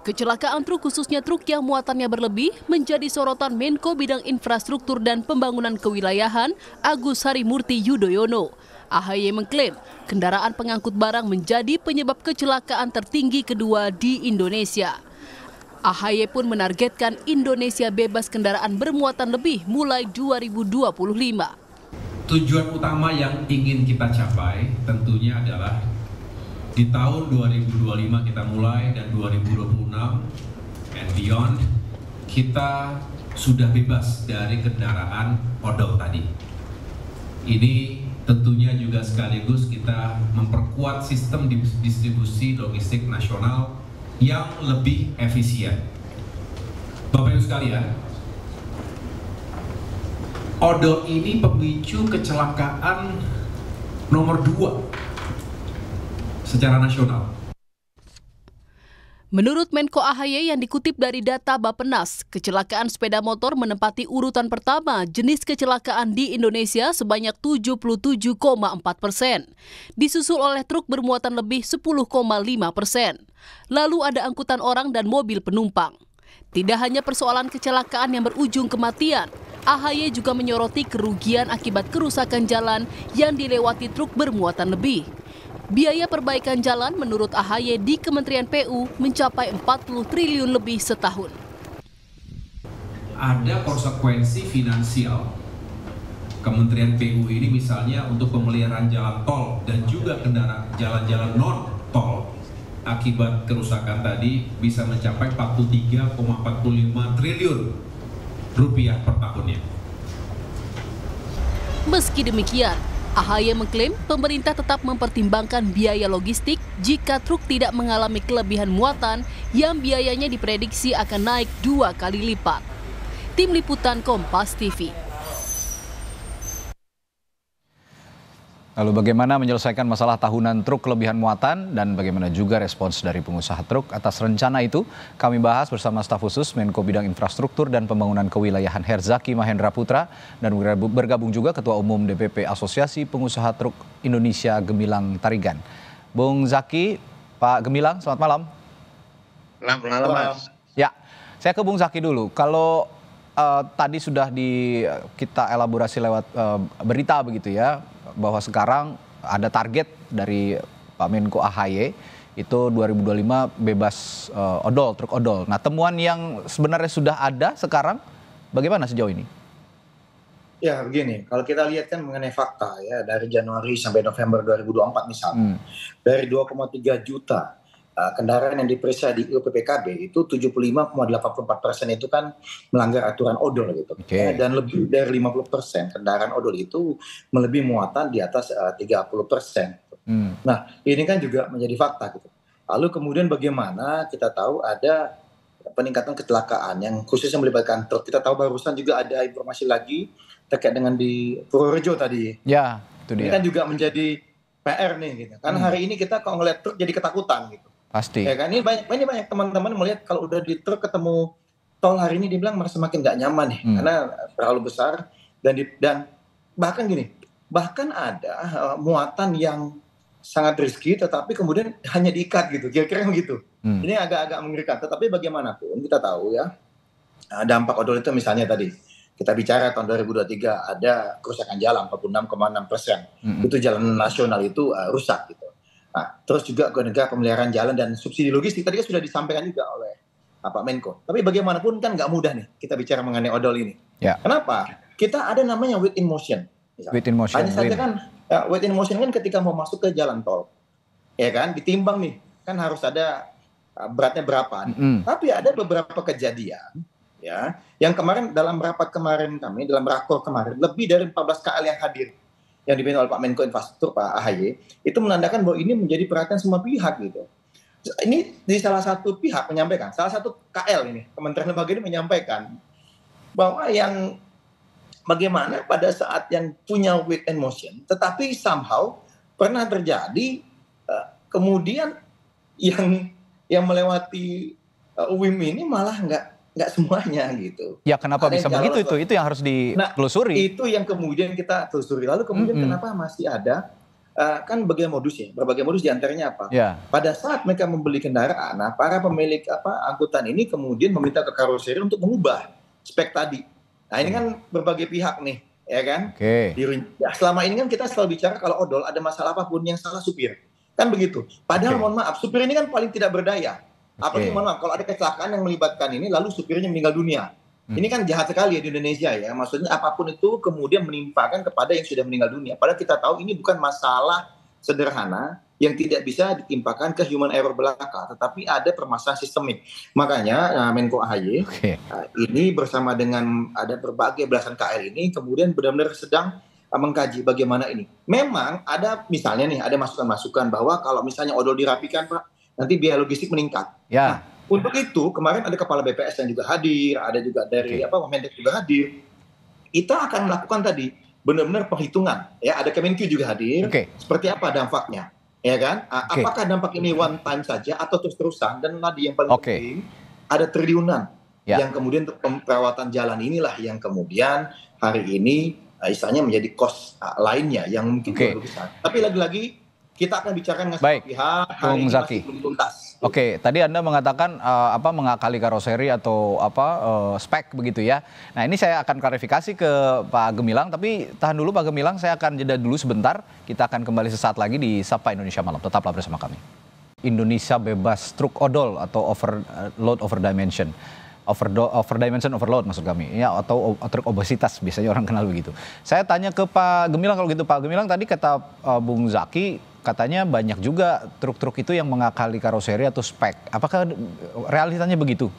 Kecelakaan truk khususnya truk yang muatannya berlebih menjadi sorotan Menko Bidang Infrastruktur dan Pembangunan Kewilayahan Agus Harimurti Yudhoyono. AHY mengklaim kendaraan pengangkut barang menjadi penyebab kecelakaan tertinggi kedua di Indonesia. AHY pun menargetkan Indonesia bebas kendaraan bermuatan lebih mulai 2025. Tujuan utama yang ingin kita capai tentunya adalah di tahun 2025 kita mulai dan 2026 and beyond kita sudah bebas dari kendaraan odol tadi. Ini tentunya juga sekaligus kita memperkuat sistem distribusi logistik nasional yang lebih efisien. Bapak Ibu sekalian, odol ini pemicu kecelakaan nomor 2 secara nasional. Menurut Menko AHY yang dikutip dari data Bappenas, kecelakaan sepeda motor menempati urutan pertama jenis kecelakaan di Indonesia sebanyak 77,4%. Disusul oleh truk bermuatan lebih 10,5%. Lalu ada angkutan orang dan mobil penumpang. Tidak hanya persoalan kecelakaan yang berujung kematian, AHY juga menyoroti kerugian akibat kerusakan jalan yang dilewati truk bermuatan lebih. Biaya perbaikan jalan menurut AHY di Kementerian PU mencapai 40 triliun lebih setahun. Ada konsekuensi finansial Kementerian PU ini misalnya untuk pemeliharaan jalan tol dan juga kendaraan jalan-jalan non tol akibat kerusakan tadi bisa mencapai 43,45 triliun rupiah per tahunnya. Meski demikian, AHY mengklaim pemerintah tetap mempertimbangkan biaya logistik jika truk tidak mengalami kelebihan muatan yang biayanya diprediksi akan naik 2 kali lipat. Tim Liputan Kompas TV. Lalu bagaimana menyelesaikan masalah tahunan truk kelebihan muatan dan bagaimana juga respons dari pengusaha truk atas rencana itu? Kami bahas bersama staf khusus Menko Bidang Infrastruktur dan Pembangunan Kewilayahan Herzaki Mahendra Putra dan bergabung juga Ketua Umum DPP Asosiasi Pengusaha Truk Indonesia Gemilang Tarigan. Bung Zaki, Pak Gemilang, selamat malam. Selamat malam, Mas. Ya, saya ke Bung Zaki dulu. Kalau tadi sudah kita elaborasi lewat berita begitu ya, bahwa sekarang ada target dari Pak Menko AHY itu 2025 bebas odol, truk odol. Nah, temuan yang sebenarnya sudah ada sekarang bagaimana sejauh ini? Ya begini, kalau kita lihat kan mengenai fakta ya dari Januari sampai November 2024 misalnya, dari 2,3 juta kendaraan yang diperiksa di UPPKB itu 75,84% itu kan melanggar aturan odol gitu. Okay. Dan lebih dari 50% kendaraan odol itu melebihi muatan di atas 30%. Nah, ini kan juga menjadi fakta gitu. Lalu kemudian bagaimana kita tahu ada peningkatan kecelakaan yang khususnya melibatkan truk. Kita tahu barusan juga ada informasi lagi terkait dengan di Purworejo tadi. Ya, itu dia. Ini kan juga menjadi PR nih gitu. Karena hari ini kita kalau ngeliat truk jadi ketakutan gitu. Pasti. Ya kan, ini banyak teman-teman melihat kalau udah di truk ketemu tol hari ini dibilang merasa makin nggak nyaman nih karena terlalu besar dan bahkan gini, bahkan ada muatan yang sangat risky tetapi kemudian hanya diikat gitu, kira-kira begitu. Ini agak-agak mengerikan. Tetapi bagaimanapun kita tahu ya dampak odol itu misalnya tadi kita bicara tahun 2023 ada kerusakan jalan 46,6%. Itu jalan nasional itu rusak gitu. Nah, terus juga ke negara pemeliharaan jalan dan subsidi logistik tadi kan sudah disampaikan juga oleh Pak Menko. Tapi bagaimanapun kan nggak mudah nih kita bicara mengenai odol ini. Ya. Kenapa? Kita ada namanya weight in motion. Weight in motion. Hanya saja kan weight in motion kan ketika mau masuk ke jalan tol, ya kan ditimbang nih kan harus ada beratnya berapa. Tapi ada beberapa kejadian ya yang kemarin dalam rapat kemarin kami dalam rakor kemarin lebih dari 14 KL yang hadir yang dipimpin oleh Pak Menko Infrastruktur, Pak AHY, itu menandakan bahwa ini menjadi perhatian semua pihak gitu. Ini di salah satu pihak menyampaikan, salah satu KL ini, Kementerian Lembaga ini menyampaikan bahwa yang bagaimana pada saat yang punya weight and motion, tetapi somehow pernah terjadi kemudian yang melewati UIM ini malah nggak semuanya gitu. Ya kenapa bisa begitu itu yang harus ditelusuri. Nah, itu yang kemudian kita telusuri. Lalu kemudian kenapa masih ada kan berbagai modus diantaranya apa? Ya. Pada saat mereka membeli kendaraan, nah para pemilik angkutan ini kemudian meminta ke karoseri untuk mengubah spek tadi. Nah ini kan berbagai pihak nih, ya kan? Oke. Ya, selama ini kan kita selalu bicara kalau odol ada masalah apapun yang salah supir, kan begitu. Padahal mohon maaf, supir ini kan paling tidak berdaya. Apalagi mohon maaf kalau ada kecelakaan yang melibatkan ini lalu supirnya meninggal dunia. Ini kan jahat sekali ya di Indonesia ya. Maksudnya apapun itu kemudian menimpakan kepada yang sudah meninggal dunia. Padahal kita tahu ini bukan masalah sederhana yang tidak bisa ditimpakan ke human error belaka, tetapi ada permasalahan sistemik. Makanya Menko AHY ini bersama dengan ada berbagai belasan KL ini kemudian benar-benar sedang mengkaji bagaimana ini. Memang ada misalnya nih ada masukan-masukan bahwa kalau misalnya odol dirapikan Pak, nanti biaya logistik meningkat. Ya. Nah, untuk itu kemarin ada kepala BPS yang juga hadir, ada juga dari Mendak juga hadir. Kita akan melakukan tadi benar-benar perhitungan, ya ada Kemenkyu juga hadir. Seperti apa dampaknya, ya kan? Apakah dampak ini one time saja atau terus-terusan? Dan tadi yang paling penting ada triliunan yang kemudian untuk perawatan jalan inilah yang kemudian hari ini istilahnya menjadi cost lainnya yang mungkin lebih besar. Tapi lagi-lagi kita akan bicarakan dengan semua pihak hari ini masih belum tuntas. Oke, tadi Anda mengatakan mengakali karoseri atau spek begitu ya. Nah ini saya akan klarifikasi ke Pak Gemilang, tapi tahan dulu Pak Gemilang, saya akan jeda dulu sebentar. Kita akan kembali sesaat lagi di Sapa Indonesia Malam. Tetaplah bersama kami. Indonesia bebas truk odol atau overload overdimension. Overload maksud kami ya, atau truk obesitas biasanya orang kenal begitu. Saya tanya ke Pak Gemilang kalau gitu. Pak Gemilang, tadi kata Bung Zaki katanya banyak juga truk-truk itu yang mengakali karoseri atau spek. Apakah realitanya begitu?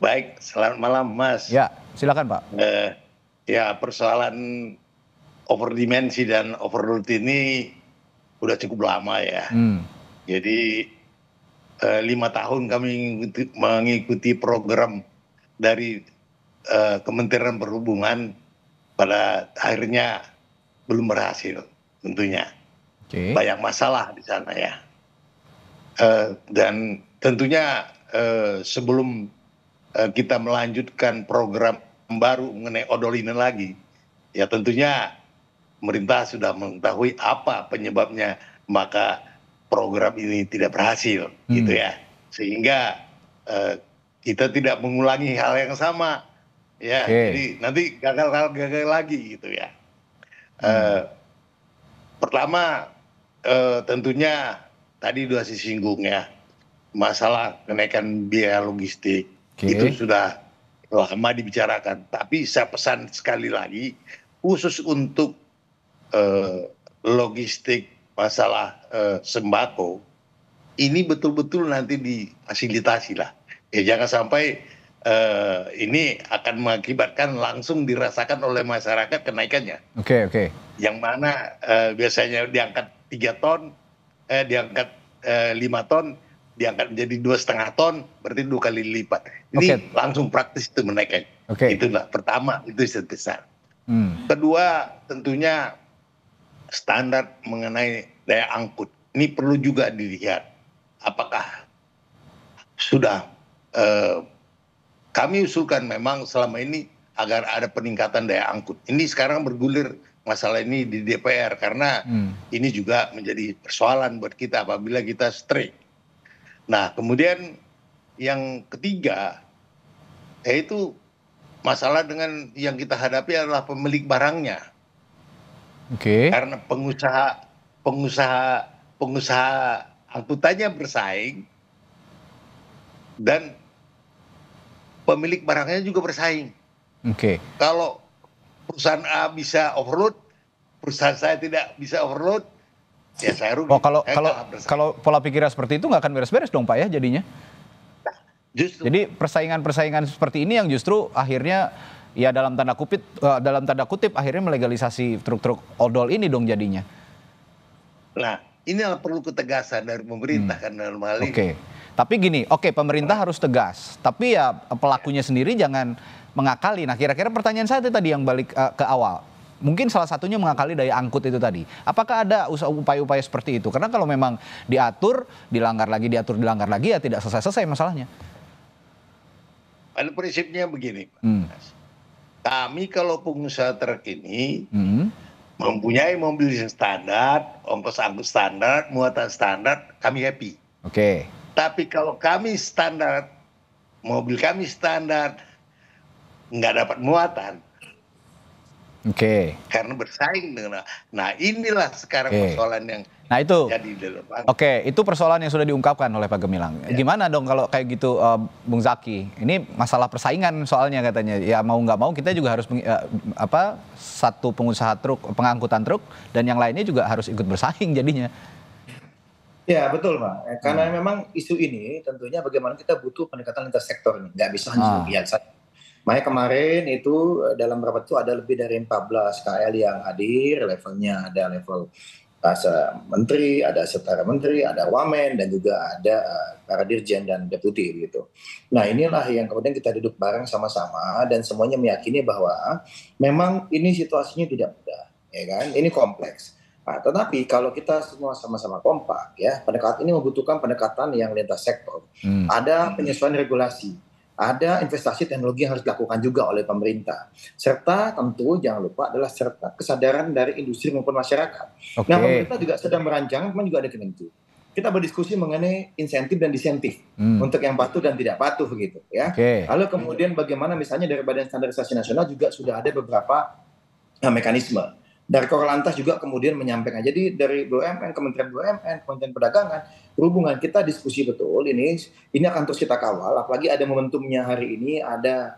Baik, selamat malam Mas. Ya, silakan Pak. Ya, persoalan overdimensi dan overload ini udah cukup lama ya. Jadi 5 tahun kami mengikuti program dari Kementerian Perhubungan, pada akhirnya belum berhasil tentunya. Banyak masalah di sana ya. Dan tentunya sebelum kita melanjutkan program baru mengenai odol ini lagi, ya tentunya pemerintah sudah mengetahui apa penyebabnya maka program ini tidak berhasil gitu ya. Sehingga kita tidak mengulangi hal yang sama ya. Jadi nanti gagal lagi gitu ya. Pertama tentunya tadi sudah disinggung ya, masalah kenaikan biaya logistik itu sudah lama dibicarakan. Tapi saya pesan sekali lagi, khusus untuk logistik masalah sembako ini betul-betul nanti difasilitasi lah. Ya jangan sampai ini akan mengakibatkan langsung dirasakan oleh masyarakat kenaikannya. Yang mana biasanya diangkat 3 ton, diangkat 5 ton, diangkat menjadi 2,5 ton, berarti 2 kali lipat. Ini langsung praktis itu menaikkan. Itulah pertama, itu sebesar. Kedua, tentunya standar mengenai daya angkut. Ini perlu juga dilihat. Apakah sudah kami usulkan memang selama ini agar ada peningkatan daya angkut. Ini sekarang bergulir masalah ini di DPR karena ini juga menjadi persoalan buat kita apabila kita strike. Nah, kemudian yang ketiga yaitu masalah dengan yang kita hadapi adalah pemilik barangnya. Karena pengusaha angkutannya bersaing dan pemilik barangnya juga bersaing. Kalau perusahaan A bisa overload, perusahaan saya tidak bisa overload, ya saya rugi. Kalau pola pikirnya seperti itu nggak akan beres-beres dong Pak ya jadinya. Jadi persaingan seperti ini yang justru akhirnya ya dalam tanda kutip akhirnya melegalisasi truk-truk odol ini dong jadinya. Nah, ini perlu ketegasan dari pemerintah kan dalam hal ini. Tapi gini, pemerintah harus tegas, tapi ya pelakunya sendiri jangan mengakali. Nah, kira-kira pertanyaan saya tadi yang balik ke awal. Mungkin salah satunya mengakali daya angkut itu tadi. Apakah ada upaya-upaya seperti itu? Karena kalau memang diatur, dilanggar lagi, ya tidak selesai-selesai masalahnya. Pada prinsipnya begini, Pak. Kami kalau pengusaha truk ini mempunyai mobil yang standar, ongkos angkut standar, muatan standar, kami happy. Oke. Tapi kalau kami standar, mobil kami standar, nggak dapat muatan, Oke. karena bersaing dengan. Nah inilah sekarang Oke. persoalan yang Nah itu. jadi di depan. Oke, itu persoalan yang sudah diungkapkan oleh Pak Gemilang. Ya. Gimana dong kalau kayak gitu, Bung Zaki? Ini masalah persaingan soalnya katanya. Ya mau nggak mau kita juga harus satu pengusaha truk, pengangkutan truk, dan yang lainnya juga harus ikut bersaing jadinya. Ya betul Pak, karena memang isu ini tentunya bagaimana kita butuh pendekatan lintas sektor ini, nggak bisa hanya sepihak saja. Makanya kemarin itu dalam rapat itu ada lebih dari 14 KL yang hadir, levelnya ada level menteri, ada setara menteri, ada wamen, dan juga ada para dirjen dan deputi gitu. Nah inilah yang kemudian kita duduk bareng sama-sama dan semuanya meyakini bahwa memang ini situasinya tidak mudah, ya kan? Ini kompleks. Nah, tetapi kalau kita semua sama-sama kompak, ya pendekatan ini membutuhkan pendekatan yang lintas sektor. Ada penyesuaian regulasi, ada investasi teknologi yang harus dilakukan juga oleh pemerintah. Serta tentu jangan lupa adalah serta kesadaran dari industri maupun masyarakat. Oke. Nah pemerintah juga sedang merancang, memang juga ada Kemenku. Kita berdiskusi mengenai insentif dan disentif untuk yang patuh dan tidak patuh begitu ya. Oke. Lalu kemudian bagaimana misalnya dari Badan Standarisasi Nasional juga sudah ada beberapa mekanisme. Dari Korlantas juga kemudian menyampaikan. Jadi dari BUMN, Kementerian BUMN, Kementerian Perdagangan, Perhubungan, kita diskusi betul ini akan terus kita kawal. Apalagi ada momentumnya hari ini, ada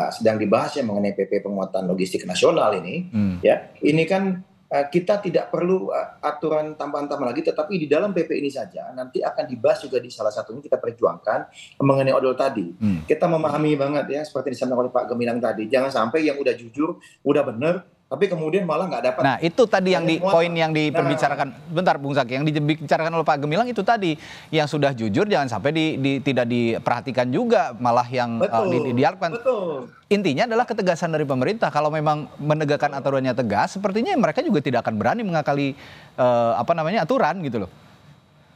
sedang dibahas ya mengenai PP penguatan logistik nasional ini. Ya, ini kan kita tidak perlu aturan tambahan-tambahan lagi, tetapi di dalam PP ini saja nanti akan dibahas juga di salah satunya kita perjuangkan mengenai odol tadi. Kita memahami banget ya seperti disampaikan oleh Pak Gemilang tadi. Jangan sampai yang udah jujur, udah benar, tapi kemudian malah nggak dapat. Nah itu tadi yang poin yang diperbicarakan, bentar Bung Zaki, yang dibicarakan oleh Pak Gemilang itu tadi, yang sudah jujur jangan sampai tidak diperhatikan juga, malah yang diharapkan. Betul. Intinya adalah ketegasan dari pemerintah. Kalau memang menegakkan aturannya tegas, sepertinya mereka juga tidak akan berani mengakali aturan gitu loh.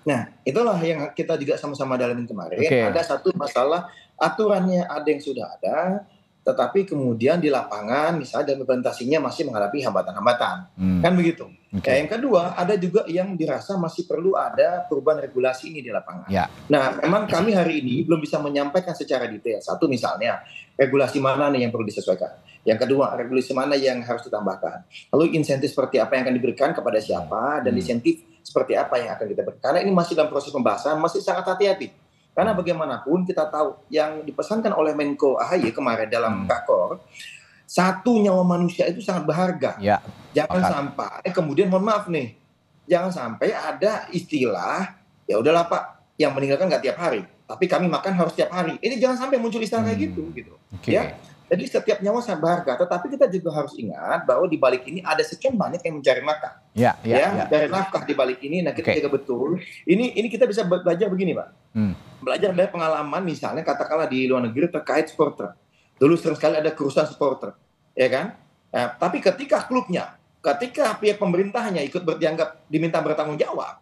Nah itulah yang kita juga sama-sama dalamin kemarin. Ada satu masalah aturannya ada yang sudah ada, tetapi kemudian di lapangan misalnya dan implementasinya masih menghadapi hambatan-hambatan. Kan begitu. Ya, yang kedua ada juga yang dirasa masih perlu ada perubahan regulasi ini di lapangan. Nah memang kami hari ini belum bisa menyampaikan secara detail. Satu misalnya regulasi mana nih yang perlu disesuaikan. Yang kedua regulasi mana yang harus ditambahkan. Lalu insentif seperti apa yang akan diberikan kepada siapa dan insentif seperti apa yang akan kita berikan. Karena ini masih dalam proses pembahasan, masih sangat hati-hati. Karena bagaimanapun kita tahu yang dipesankan oleh Menko AHY kemarin dalam Rakor, satu nyawa manusia itu sangat berharga. Jangan sampai kemudian mohon maaf nih, jangan sampai ada istilah ya udahlah Pak, yang meninggalkan nggak tiap hari, tapi kami makan harus tiap hari. Ini jangan sampai muncul istilah kayak gitu. Ya. Jadi setiap nyawa sangat berharga, tetapi kita juga harus ingat bahwa di balik ini ada sekian banyak yang mencari makan. Dari nafkah di balik ini, nah kita jaga betul. Ini kita bisa belajar begini Pak. Belajar dari pengalaman misalnya katakanlah di luar negeri terkait supporter. Dulu sering sekali ada kerusuhan supporter, ya kan? Tapi ketika klubnya, ketika pihak pemerintahnya ikut diminta bertanggung jawab,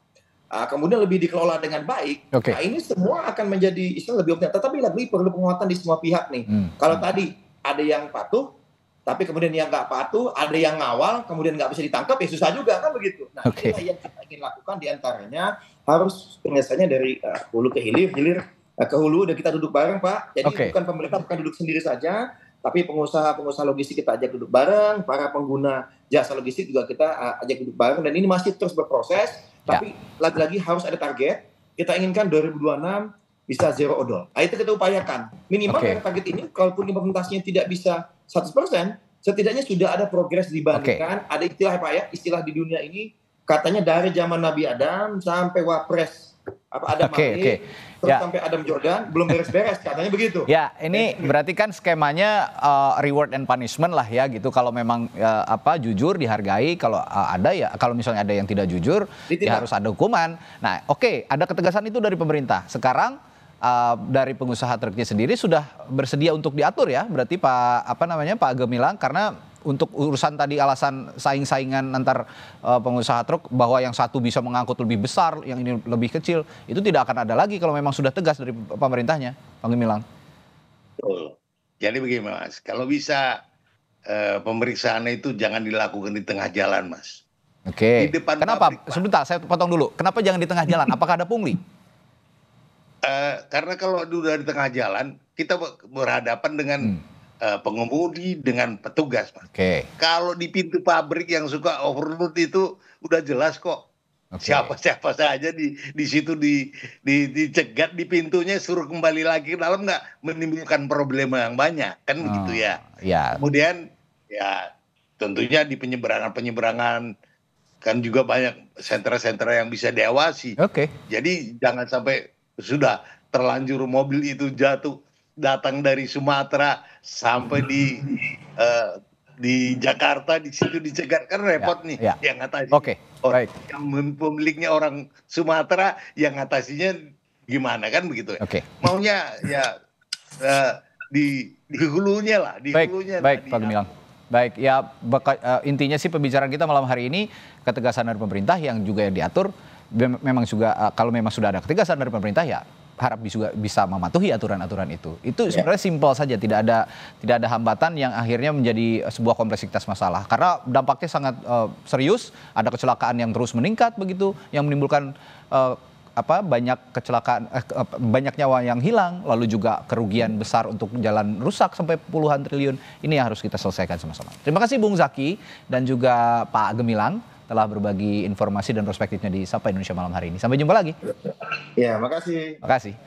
kemudian lebih dikelola dengan baik, nah ini semua akan menjadi istilah lebih optimal. Tetapi lagi perlu penguatan di semua pihak nih. Kalau tadi ada yang patuh, tapi kemudian yang nggak patuh, ada yang ngawal, kemudian nggak bisa ditangkap, ya susah juga kan begitu. Nah inilah yang kita ingin lakukan diantaranya harus penyelesaiannya dari hulu ke hilir, hilir ke hulu, dan kita duduk bareng Pak. Jadi bukan pemerintah bukan duduk sendiri saja, tapi pengusaha logistik kita ajak duduk bareng, para pengguna jasa logistik juga kita ajak duduk bareng, dan ini masih terus berproses. Tapi lagi-lagi harus ada target. Kita inginkan 2026 bisa zero odol. Itu kita upayakan. Minimal dari target ini, kalaupun implementasinya tidak bisa 100%, setidaknya sudah ada progres dibandingkan. Ada istilah Pak ya, istilah di dunia ini katanya dari zaman Nabi Adam sampai Wapres Adam Malik, terus sampai Adam Jordan belum beres-beres, katanya begitu. Ya, ini berarti kan skemanya reward and punishment lah ya gitu. Kalau memang jujur dihargai, kalau kalau misalnya ada yang tidak jujur, ya harus ada hukuman. Nah, ada ketegasan itu dari pemerintah. Sekarang dari pengusaha truknya sendiri sudah bersedia untuk diatur ya, berarti Pak Gemilang, karena untuk urusan tadi alasan saing-saingan antar pengusaha truk bahwa yang satu bisa mengangkut lebih besar, yang ini lebih kecil, itu tidak akan ada lagi kalau memang sudah tegas dari pemerintahnya, Pak Gemilang. Betul. Jadi begini Mas, kalau bisa pemeriksaan itu jangan dilakukan di tengah jalan, Mas. Oke. Di depan Kenapa? pabrik, Pak. Sebentar, saya potong dulu. Kenapa jangan di tengah jalan? Apakah ada pungli? Karena kalau udah di tengah jalan, kita berhadapan dengan pengemudi, dengan petugas, Mas. Oke. Kalau di pintu pabrik yang suka overload itu udah jelas kok. Oke. Siapa saja di situ dicegat di pintunya, suruh kembali lagi ke dalam, nggak menimbulkan problema yang banyak, kan begitu ya. Ya. Kemudian ya tentunya di penyeberangan kan juga banyak sentra-sentra yang bisa diawasi. Oke. Jadi jangan sampai sudah terlanjur mobil itu jatuh datang dari Sumatera sampai di Jakarta, di situ dicegat, kan repot nih yang ngatasi. Oke, baik. Yang pemiliknya orang Sumatera, yang ngatasinya gimana, kan begitu ya. Oke. Maunya ya di hulunya lah, di hulunya. Baik, Pak Gemilang. Baik, ya intinya sih pembicaraan kita malam hari ini ketegasan dari pemerintah yang juga yang diatur memang juga kalau memang sudah ada ketegasan dari pemerintah ya harap juga bisa mematuhi aturan-aturan itu. Itu sebenarnya simpel saja, tidak ada hambatan yang akhirnya menjadi sebuah kompleksitas masalah. Karena dampaknya sangat serius, ada kecelakaan yang terus meningkat begitu, yang menimbulkan banyak kecelakaan, banyak nyawa yang hilang, lalu juga kerugian besar untuk jalan rusak sampai puluhan triliun. Ini yang harus kita selesaikan sama-sama. Terima kasih Bung Zaki dan juga Pak Gemilang telah berbagi informasi dan perspektifnya di Sapa Indonesia malam hari ini. Sampai jumpa lagi. Ya, makasih. Makasih.